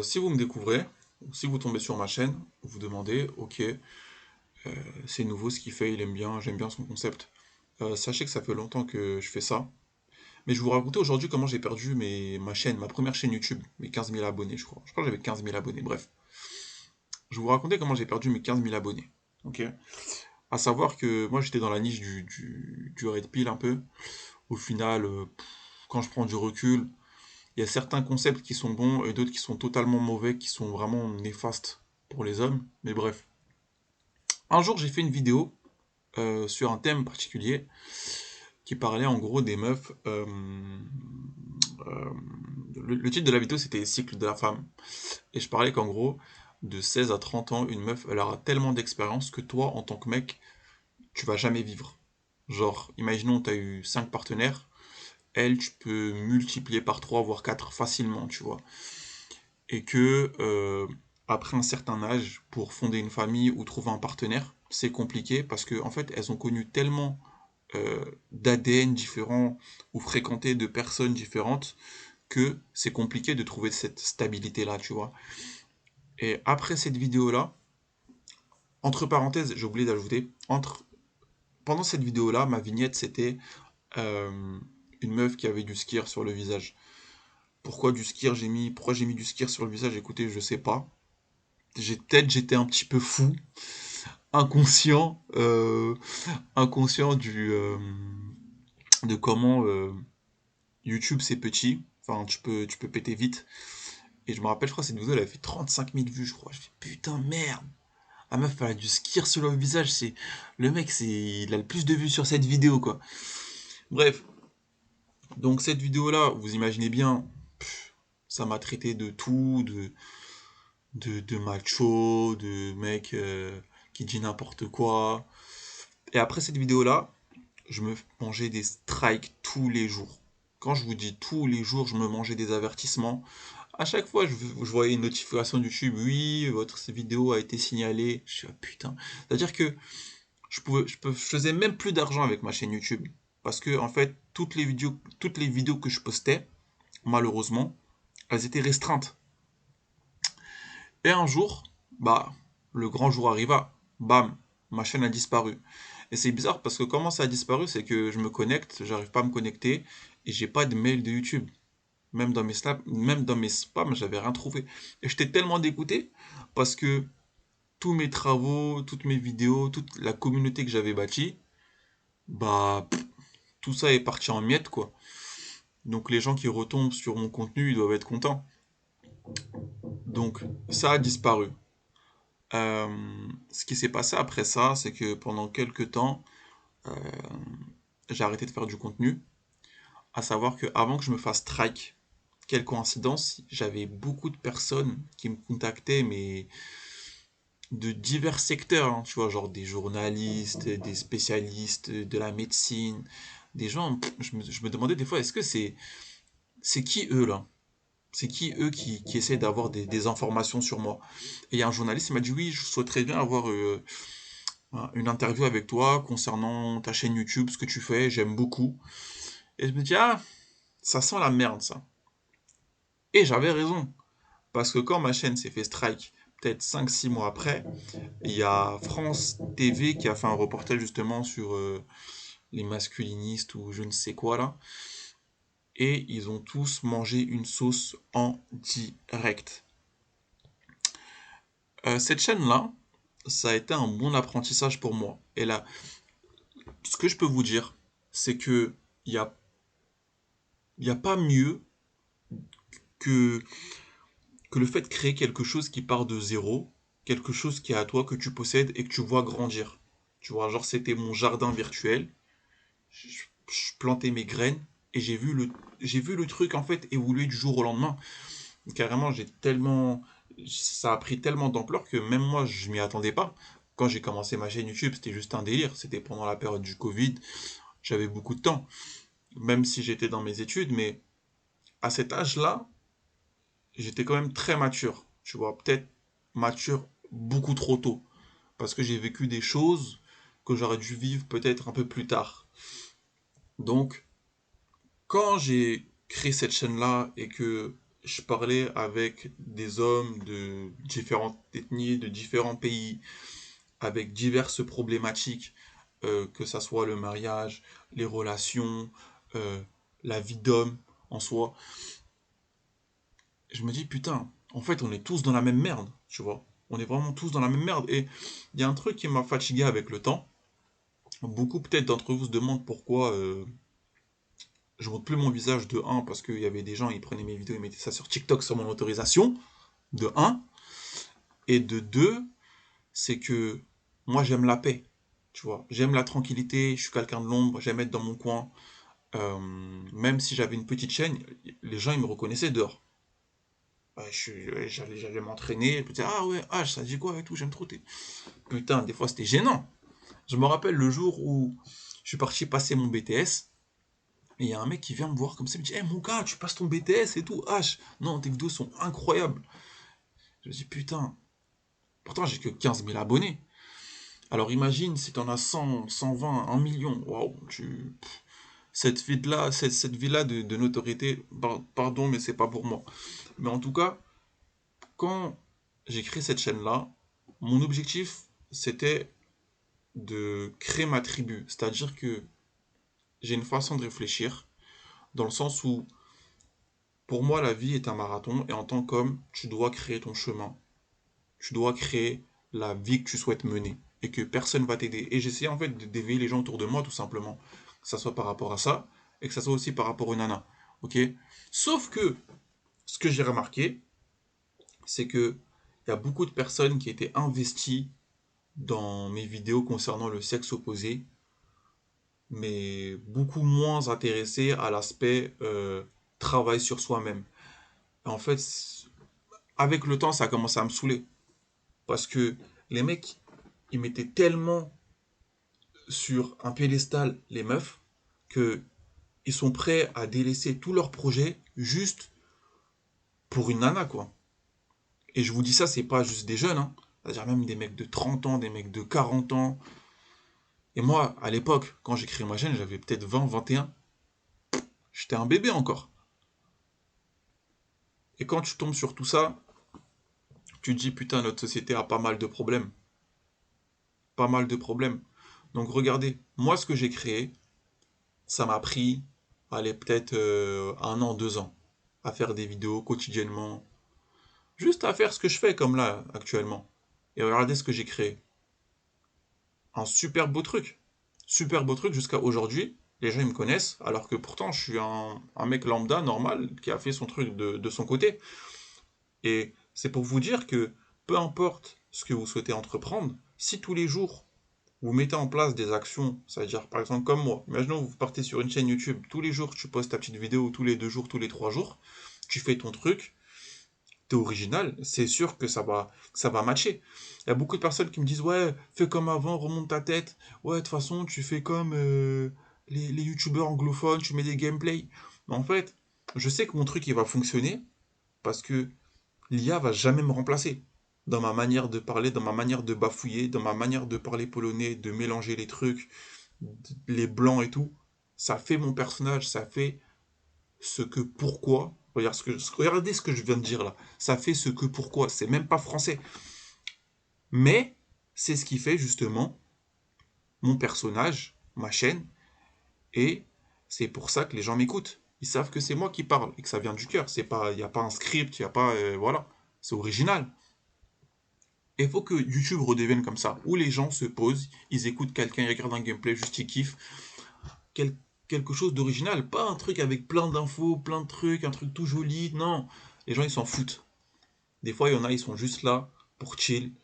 Si vous me découvrez, ou si vous tombez sur ma chaîne, vous vous demandez, ok, c'est nouveau ce qu'il fait, il aime bien, j'aime bien son concept. Sachez que ça fait longtemps que je fais ça, mais je vais vous raconter aujourd'hui comment j'ai perdu ma chaîne, ma première chaîne YouTube, mes 15 000 abonnés, je crois. Je crois que j'avais 15 000 abonnés, bref. Je vais vous raconter comment j'ai perdu mes 15 000 abonnés. Ok. À savoir que moi j'étais dans la niche du red pill un peu. Au final, quand je prends du recul, il y a certains concepts qui sont bons et d'autres qui sont totalement mauvais, qui sont vraiment néfastes pour les hommes. Mais bref. Un jour, j'ai fait une vidéo sur un thème particulier qui parlait en gros des meufs. Euh, le titre de la vidéo c'était Cycle de la femme. Et je parlais qu'en gros, de 16 à 30 ans, une meuf, elle aura tellement d'expérience que toi, en tant que mec, tu vas jamais vivre. Genre, imaginons, tu as eu 5 partenaires, elle, tu peux multiplier par 3 voire 4 facilement, tu vois. Et que après un certain âge, pour fonder une famille ou trouver un partenaire, c'est compliqué parce que en fait, elles ont connu tellement d'ADN différents ou fréquenté de personnes différentes que c'est compliqué de trouver cette stabilité-là, tu vois. Et après cette vidéo-là, entre parenthèses, j'ai oublié d'ajouter, pendant cette vidéo-là, ma vignette, c'était euh, une meuf qui avait du skir sur le visage. Pourquoi j'ai mis du skir sur le visage? Écoutez, je sais pas. J'étais un petit peu fou, inconscient, inconscient de comment YouTube c'est petit. Enfin, tu peux péter vite. Et je me rappelle, je crois, cette vidéo, elle avait fait 35 000 vues, je crois. Je fais putain, merde. La meuf, elle a du skir sur le visage. Le mec, il a le plus de vues sur cette vidéo, quoi. Bref. Donc, cette vidéo-là, vous imaginez bien, ça m'a traité de tout, de macho, de mec qui dit n'importe quoi. Et après cette vidéo-là, je me mangeais des strikes tous les jours. Quand je vous dis tous les jours, je me mangeais des avertissements. À chaque fois, je voyais une notification YouTube. Oui, votre vidéo a été signalée. Je suis ah, putain. C'est-à-dire que je faisais même plus d'argent avec ma chaîne YouTube. Parce que, en fait, toutes les vidéos que je postais, malheureusement, elles étaient restreintes. Et un jour, bah, le grand jour arriva. Bam, ma chaîne a disparu. Et c'est bizarre parce que comment ça a disparu, c'est que je me connecte, j'arrive pas à me connecter et j'ai pas de mail de YouTube. Même dans mes spams, j'avais rien trouvé. Et j'étais tellement dégoûté parce que tous mes travaux, toutes mes vidéos, toute la communauté que j'avais bâtie, bah, tout ça est parti en miettes, quoi. Donc les gens qui retombent sur mon contenu, ils doivent être contents. Donc ça a disparu. Ce qui s'est passé après ça, c'est que pendant quelques temps, euh, j'ai arrêté de faire du contenu. À savoir que avant que je me fasse strike, quelle coïncidence, j'avais beaucoup de personnes qui me contactaient, mais de divers secteurs, hein, tu vois, genre des journalistes, des spécialistes de la médecine, des gens, je me demandais des fois, est-ce que c'est qui eux là? C'est qui eux qui essaient d'avoir des informations sur moi? Et il y a un journaliste qui m'a dit oui, je souhaiterais bien avoir une interview avec toi concernant ta chaîne YouTube, ce que tu fais, j'aime beaucoup. Et je me dis, ah, ça sent la merde ça. Et j'avais raison. Parce que quand ma chaîne s'est fait strike, peut-être 5 6 mois après, il y a France TV qui a fait un reportage justement sur les masculinistes ou je ne sais quoi là. Et ils ont tous mangé une sauce en direct. Cette chaîne-là, ça a été un bon apprentissage pour moi. Et là, ce que je peux vous dire, c'est que il y a pas mieux que, que le fait de créer quelque chose qui part de zéro, quelque chose qui est à toi, que tu possèdes et que tu vois grandir. Tu vois, genre c'était mon jardin virtuel, je plantais mes graines et j'ai vu le truc en fait évoluer du jour au lendemain. Carrément, ça a pris tellement d'ampleur que même moi je m'y attendais pas. Quand j'ai commencé ma chaîne YouTube, c'était juste un délire. C'était pendant la période du Covid. J'avais beaucoup de temps, même si j'étais dans mes études, mais à cet âge-là, j'étais quand même très mature. Tu vois, peut-être mature beaucoup trop tôt. Parce que j'ai vécu des choses que j'aurais dû vivre peut-être un peu plus tard. Donc, quand j'ai créé cette chaîne-là et que je parlais avec des hommes de différentes ethnies, de différents pays, avec diverses problématiques, que ça soit le mariage, les relations, euh, la vie d'homme en soi. Je me dis, putain, en fait, on est tous dans la même merde, tu vois. On est vraiment tous dans la même merde. Et il y a un truc qui m'a fatigué avec le temps. Beaucoup peut-être d'entre vous se demandent pourquoi je montre plus mon visage de un parce qu'il y avait des gens, ils prenaient mes vidéos, ils mettaient ça sur TikTok sans mon autorisation, de un. Et de 2, c'est que moi j'aime la paix, tu vois. J'aime la tranquillité, je suis quelqu'un de l'ombre, j'aime être dans mon coin. Euh, Même si j'avais une petite chaîne, les gens ils me reconnaissaient dehors. Ouais, j'allais m'entraîner, je me disais, ah ouais, ah, ça dit quoi et tout, j'aime trop tes. Putain, des fois c'était gênant. Je me rappelle le jour où je suis parti passer mon BTS, et il y a un mec qui vient me voir comme ça, il me dit, hey, mon gars, tu passes ton BTS et tout, H. Non, tes vidéos sont incroyables. Je me dis, putain, pourtant j'ai que 15 000 abonnés. Alors imagine si t'en as 100, 120, 1 million, waouh, cette vie-là, cette vie-là de notoriété, pardon, mais c'est pas pour moi. Mais en tout cas, quand j'ai créé cette chaîne-là, mon objectif, c'était de créer ma tribu. C'est-à-dire que j'ai une façon de réfléchir, dans le sens où, pour moi, la vie est un marathon, et en tant qu'homme, tu dois créer ton chemin. Tu dois créer la vie que tu souhaites mener, et que personne va t'aider. Et j'essaie en fait d'éveiller les gens autour de moi, tout simplement. Que ça soit par rapport à ça, et que ça soit aussi par rapport aux nanas. Ok. Sauf que, ce que j'ai remarqué, c'est que il y a beaucoup de personnes qui étaient investies dans mes vidéos concernant le sexe opposé, mais beaucoup moins intéressées à l'aspect travail sur soi-même. En fait, avec le temps, ça a commencé à me saouler. Parce que les mecs, ils mettaient tellement sur un piédestal les meufs que ils sont prêts à délaisser tous leurs projets juste pour une nana, quoi. Et je vous dis ça, c'est pas juste des jeunes, hein. C'est-à-dire même des mecs de 30 ans, des mecs de 40 ans. Et moi, à l'époque, quand j'ai créé ma chaîne, j'avais peut-être 20, 21. J'étais un bébé encore. Et quand tu tombes sur tout ça, tu te dis, putain, notre société a pas mal de problèmes. Pas mal de problèmes. Donc regardez, moi, ce que j'ai créé, ça m'a pris, allez, peut-être 1 an, 2 ans, à faire des vidéos quotidiennement. Juste à faire ce que je fais comme là, actuellement. Et regardez ce que j'ai créé. Un super beau truc. Super beau truc jusqu'à aujourd'hui. Les gens ils me connaissent, alors que pourtant je suis un mec lambda, normal, qui a fait son truc de son côté. Et c'est pour vous dire que peu importe ce que vous souhaitez entreprendre, si tous les jours vous mettez en place des actions, c'est-à-dire par exemple comme moi, imaginons vous partez sur une chaîne YouTube, tous les jours tu postes ta petite vidéo, tous les 2 jours, tous les 3 jours, tu fais ton truc, t'es original, c'est sûr que ça va matcher. Il y a beaucoup de personnes qui me disent ouais, fais comme avant, remonte ta tête, ouais de toute façon tu fais comme les youtubeurs anglophones, tu mets des gameplays. Mais en fait, je sais que mon truc il va fonctionner parce que l'IA va jamais me remplacer. Dans ma manière de parler, dans ma manière de bafouiller, dans ma manière de parler polonais, de mélanger les trucs, les blancs et tout, ça fait mon personnage, ça fait ce que pourquoi. Regardez ce que je viens de dire là. Ça fait ce que pourquoi. C'est même pas français. Mais c'est ce qui fait justement mon personnage, ma chaîne, et c'est pour ça que les gens m'écoutent. Ils savent que c'est moi qui parle et que ça vient du cœur. C'est pas, il n'y a pas un script, il y a pas, voilà, c'est original. Et il faut que YouTube redevienne comme ça, où les gens se posent, ils écoutent quelqu'un, ils regardent un gameplay, juste ils kiffent. Quel- Quelque chose d'original, pas un truc avec plein d'infos, plein de trucs, un truc tout joli, non. Les gens ils s'en foutent. Des fois, il y en a, ils sont juste là pour chill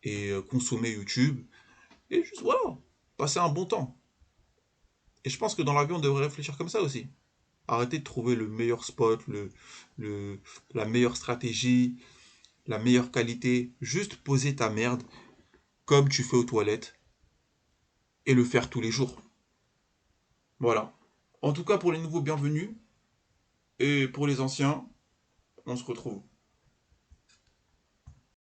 et consommer YouTube et juste voilà, passer un bon temps. Et je pense que dans la vie, on devrait réfléchir comme ça aussi. Arrêter de trouver le meilleur spot, le, la meilleure stratégie, la meilleure qualité. Juste poser ta merde comme tu fais aux toilettes et le faire tous les jours. Voilà. En tout cas, pour les nouveaux, bienvenus. Et pour les anciens, on se retrouve.